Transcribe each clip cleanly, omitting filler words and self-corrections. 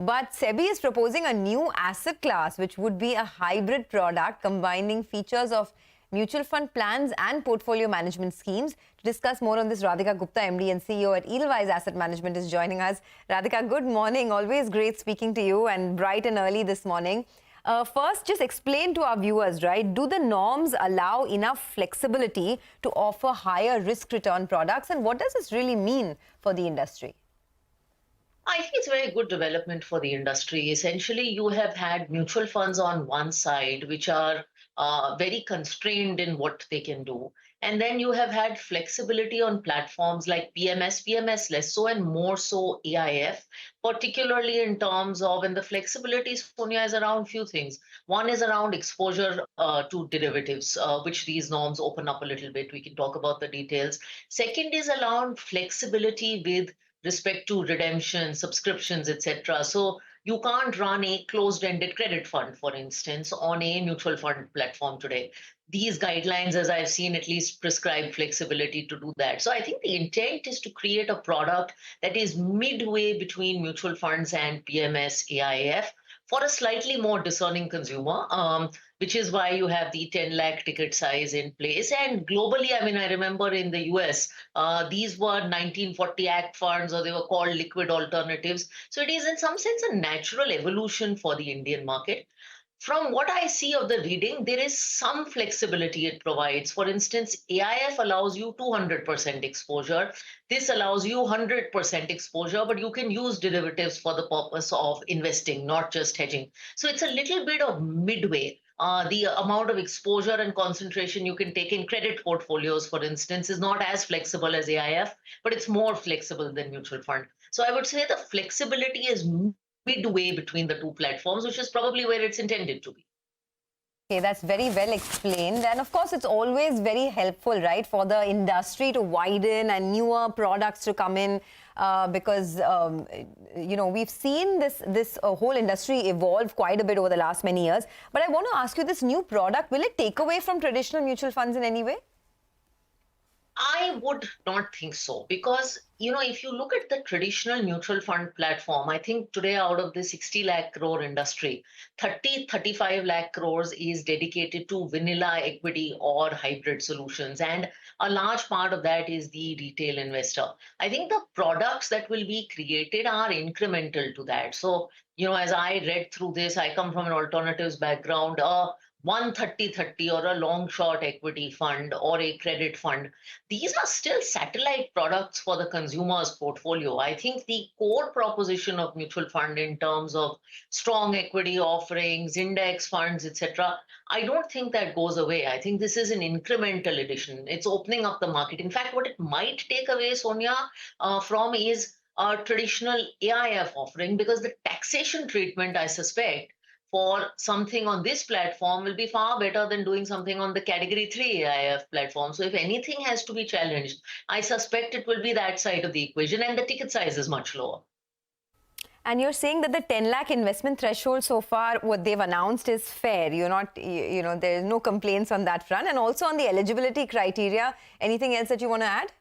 But SEBI is proposing a new asset class, which would be a hybrid product combining features of mutual fund plans and portfolio management schemes. To discuss more on this, Radhika Gupta MD and CEO at Edelweiss Asset Management is joining us. Radhika, good morning. Always great speaking to you, and bright and early this morning. First, just explain to our viewers, right? Do the norms allow enough flexibility to offer higher risk-return products? And what does this really mean for the industry? I think it's a very good development for the industry. Essentially, you have had mutual funds on one side, which are very constrained in what they can do. And then you have had flexibility on platforms like PMS less so, and more so AIF, particularly in terms of, and the flexibility, Sonia, is around few things. One is around exposure to derivatives, which these norms open up a little bit. We can talk about the details. Second is around flexibility with respect to redemption, subscriptions, etc. So you can't run a closed-ended credit fund, for instance, on a mutual fund platform today. These guidelines, as I've seen, at least prescribe flexibility to do that. So I think the intent is to create a product that is midway between mutual funds and PMS, AIF for a slightly more discerning consumer, which is why you have the 10 lakh ticket size in place. And globally, I mean, I remember in the US, these were 1940 Act funds, or they were called liquid alternatives. So it is in some sense a natural evolution for the Indian market. From what I see of the reading, there is some flexibility it provides. For instance, AIF allows you 200% exposure. This allows you 100% exposure, but you can use derivatives for the purpose of investing, not just hedging. So it's a little bit of midway. The amount of exposure and concentration you can take in credit portfolios, for instance, is not as flexible as AIF, but it's more flexible than mutual fund. So I would say the flexibility is midway between the two platforms, which is probably where it's intended to be. Okay, that's very well explained. And of course, it's always very helpful, right, for the industry to widen and newer products to come in because, you know, we've seen this whole industry evolve quite a bit over the last many years. But I want to ask you, this new product, will it take away from traditional mutual funds in any way? I would not think so, because, you know, if you look at the traditional mutual fund platform, I think today out of the 60 lakh crore industry, 35 lakh crores is dedicated to vanilla equity or hybrid solutions. And a large part of that is the retail investor. I think the products that will be created are incremental to that. So, you know, as I read through this, I come from an alternatives background. 130-30 or a long short equity fund or a credit fund, these are still satellite products for the consumer's portfolio. I think the core proposition of mutual fund in terms of strong equity offerings, index funds, etc., I don't think that goes away. I think this is an incremental addition. It's opening up the market. In fact, what it might take away, Sonia, from is a traditional AIF offering, because the taxation treatment, I suspect, for something on this platform will be far better than doing something on the category 3 AIF platform. So if anything has to be challenged, I suspect it will be that side of the equation, and the ticket size is much lower. And you're saying that the 10 lakh investment threshold so far, what they've announced is fair. You're not, you know, there's no complaints on that front. And also on the eligibility criteria, anything else that you want to add?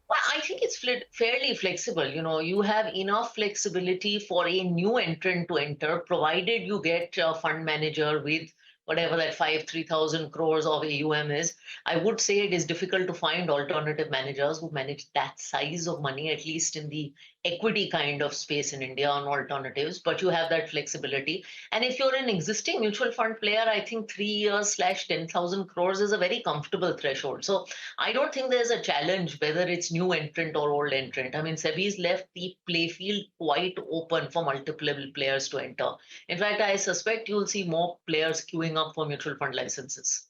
Well, I think it's fairly flexible. You know, you have enough flexibility for a new entrant to enter, provided you get a fund manager with whatever that 3,000 crores of AUM is. I would say it is difficult to find alternative managers who manage that size of money, at least in the equity kind of space in India on alternatives, but you have that flexibility. And if you're an existing mutual fund player, I think 3 years / 10,000 crores is a very comfortable threshold. So I don't think there's a challenge whether it's new entrant or old entrant. I mean, SEBI's left the playfield quite open for multiple players to enter. In fact, I suspect you'll see more players queuing up for mutual fund licenses.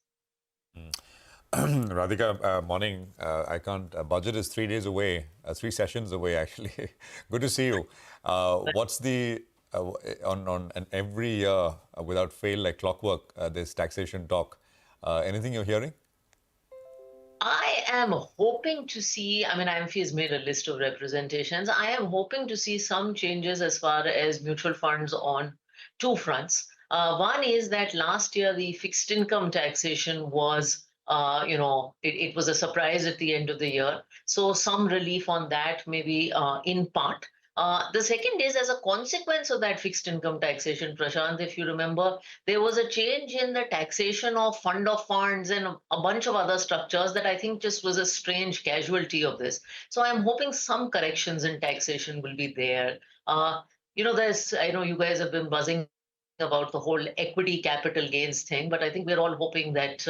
Radhika, morning. I can't. Budget is 3 days away, 3 sessions away, actually. Good to see you. What's the on and every year without fail, like clockwork, this taxation talk? Anything you're hearing? I am hoping to see, I mean, AMC has made a list of representations. I am hoping to see some changes as far as mutual funds on two fronts. One is that last year, the fixed income taxation was, it was a surprise at the end of the year. So some relief on that, maybe in part. The second is, as a consequence of that fixed income taxation, Prashant, if you remember, there was a change in the taxation of fund of funds and a bunch of other structures that I think just was a strange casualty of this. So I'm hoping some corrections in taxation will be there. I know you guys have been buzzing about the whole equity capital gains thing, but I think we're all hoping that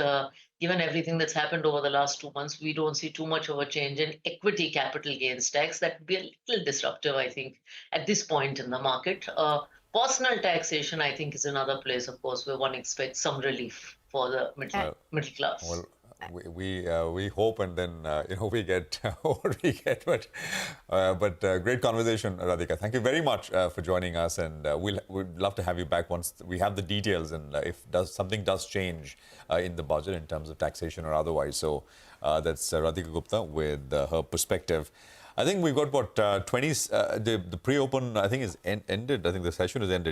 given everything that's happened over the last 2 months, we don't see too much of a change in equity capital gains tax. That would be a little disruptive, I think, at this point in the market. Personal taxation, I think, is another place, of course, where one expects some relief for the middle class. Well, we hope, and then we get what we get. But great conversation, Radhika. Thank you very much for joining us, and we'd love to have you back once we have the details and if something does change in the budget in terms of taxation or otherwise. So that's Radhika Gupta with her perspective. I think we've got what 20. The pre-open I think is ended. I think the session is ended.